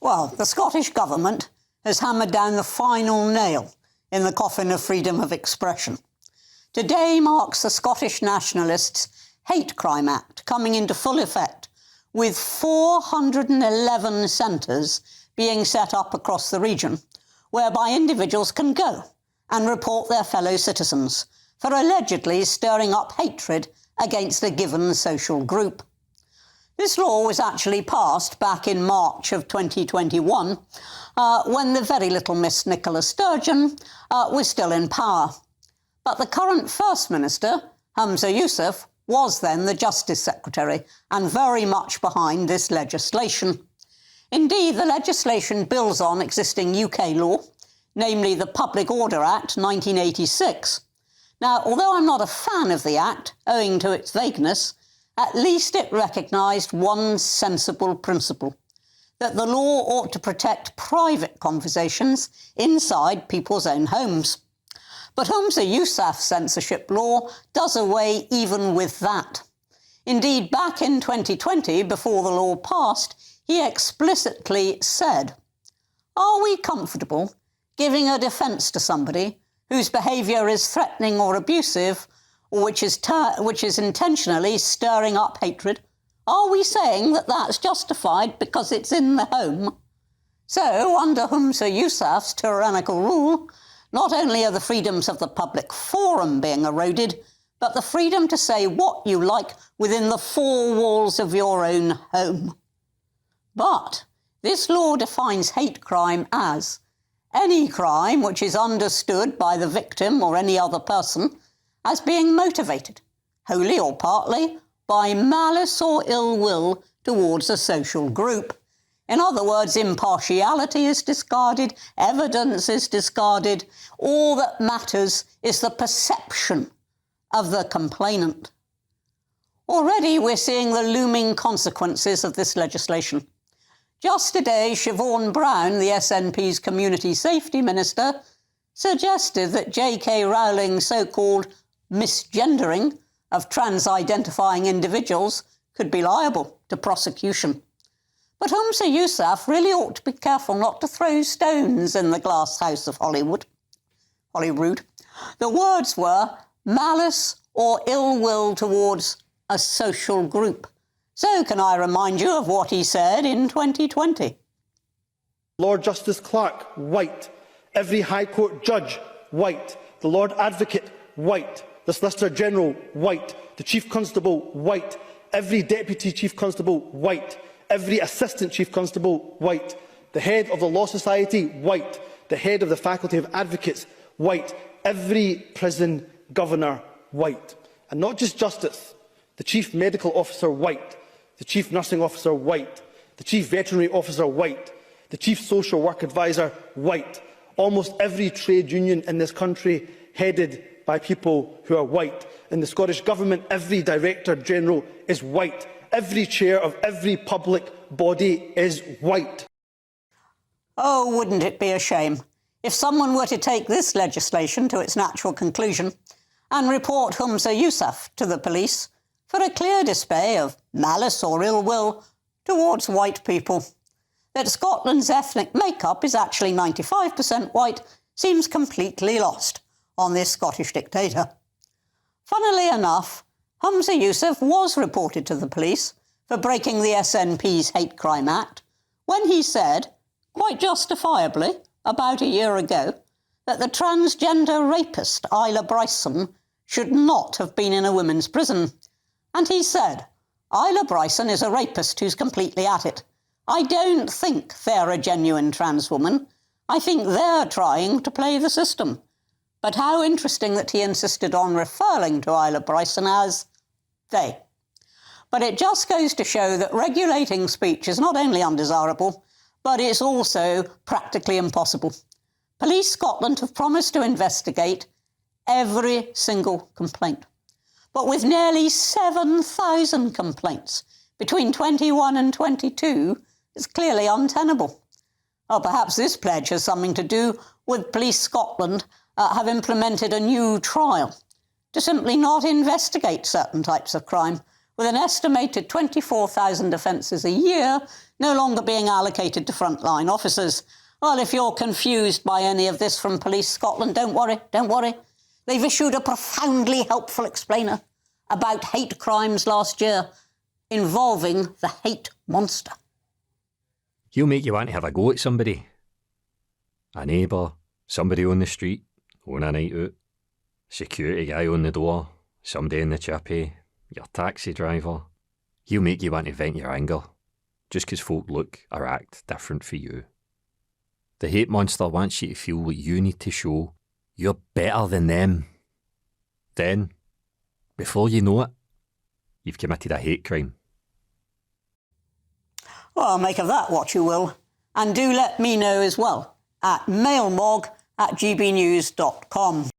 Well, the Scottish Government has hammered down the final nail in the coffin of freedom of expression. Today marks the Scottish Nationalists' Hate Crime Act coming into full effect, with 411 centres being set up across the region, whereby individuals can go and report their fellow citizens for allegedly stirring up hatred against a given social group. This law was actually passed back in March of 2021, when the very little Miss Nicola Sturgeon was still in power. But the current First Minister, Humza Yousaf, was then the Justice Secretary and very much behind this legislation. Indeed, the legislation builds on existing UK law, namely the Public Order Act 1986. Now, although I'm not a fan of the Act, owing to its vagueness, at least it recognised one sensible principle, that the law ought to protect private conversations inside people's own homes. But Humza Yousaf's censorship law does away even with that. Indeed, back in 2020, before the law passed, he explicitly said, "Are we comfortable giving a defence to somebody whose behaviour is threatening or abusive, or which is intentionally stirring up hatred? Are we saying that that's justified because it's in the home?" So, under Humza Yousaf's tyrannical rule, not only are the freedoms of the public forum being eroded, but the freedom to say what you like within the four walls of your own home. But this law defines hate crime as any crime which is understood by the victim or any other person as being motivated, wholly or partly, by malice or ill will towards a social group. In other words, impartiality is discarded, evidence is discarded. All that matters is the perception of the complainant. Already we're seeing the looming consequences of this legislation. Just today, Siobhan Brown, the SNP's Community Safety Minister, suggested that J.K. Rowling's so-called misgendering of trans-identifying individuals could be liable to prosecution. But Humza Yousaf really ought to be careful not to throw stones in the glass house of Holyrood. The words were malice or ill will towards a social group. So can I remind you of what he said in 2020? Lord Justice Clark, white. Every High Court judge, white. The Lord Advocate, white. The Solicitor General, white. The Chief Constable, white. Every Deputy Chief Constable, white. Every Assistant Chief Constable, white. The Head of the Law Society, white. The Head of the Faculty of Advocates, white. Every Prison Governor, white. And not just Justice. The Chief Medical Officer, white. The Chief Nursing Officer, white. The Chief Veterinary Officer, white. The Chief Social Work Advisor, white. Almost every trade union in this country headed by people who are white. In the Scottish Government, every Director General is white. Every chair of every public body is white. Oh, wouldn't it be a shame if someone were to take this legislation to its natural conclusion and report Humza Yousaf to the police for a clear display of malice or ill will towards white people. That Scotland's ethnic makeup is actually 95% white seems completely lost on this Scottish dictator. Funnily enough, Humza Yousaf was reported to the police for breaking the SNP's Hate Crime Act when he said, quite justifiably, about a year ago, that the transgender rapist Isla Bryson should not have been in a women's prison. And he said, Isla Bryson is a rapist who's completely at it. I don't think they're a genuine trans woman. I think they're trying to play the system. But how interesting that he insisted on referring to Isla Bryson as they. But it just goes to show that regulating speech is not only undesirable, but it's also practically impossible. Police Scotland have promised to investigate every single complaint. But with nearly 7,000 complaints between 21 and 22, it's clearly untenable. Or perhaps this pledge has something to do with Police Scotland have implemented a new trial to simply not investigate certain types of crime, with an estimated 24,000 offences a year no longer being allocated to frontline officers. Well, if you're confused by any of this from Police Scotland, don't worry, don't worry. They've issued a profoundly helpful explainer about hate crimes last year involving the hate monster. He'll make you want to have a go at somebody. A neighbour, somebody on the street, on a night out, security guy on the door, somebody in the chippy, your taxi driver. He'll make you want to vent your anger, just 'cause folk look or act different for you. The hate monster wants you to feel what you need to show you're better than them. Then, before you know it, you've committed a hate crime. Well, make of that what you will. And do let me know as well at mailmog@gbnews.com.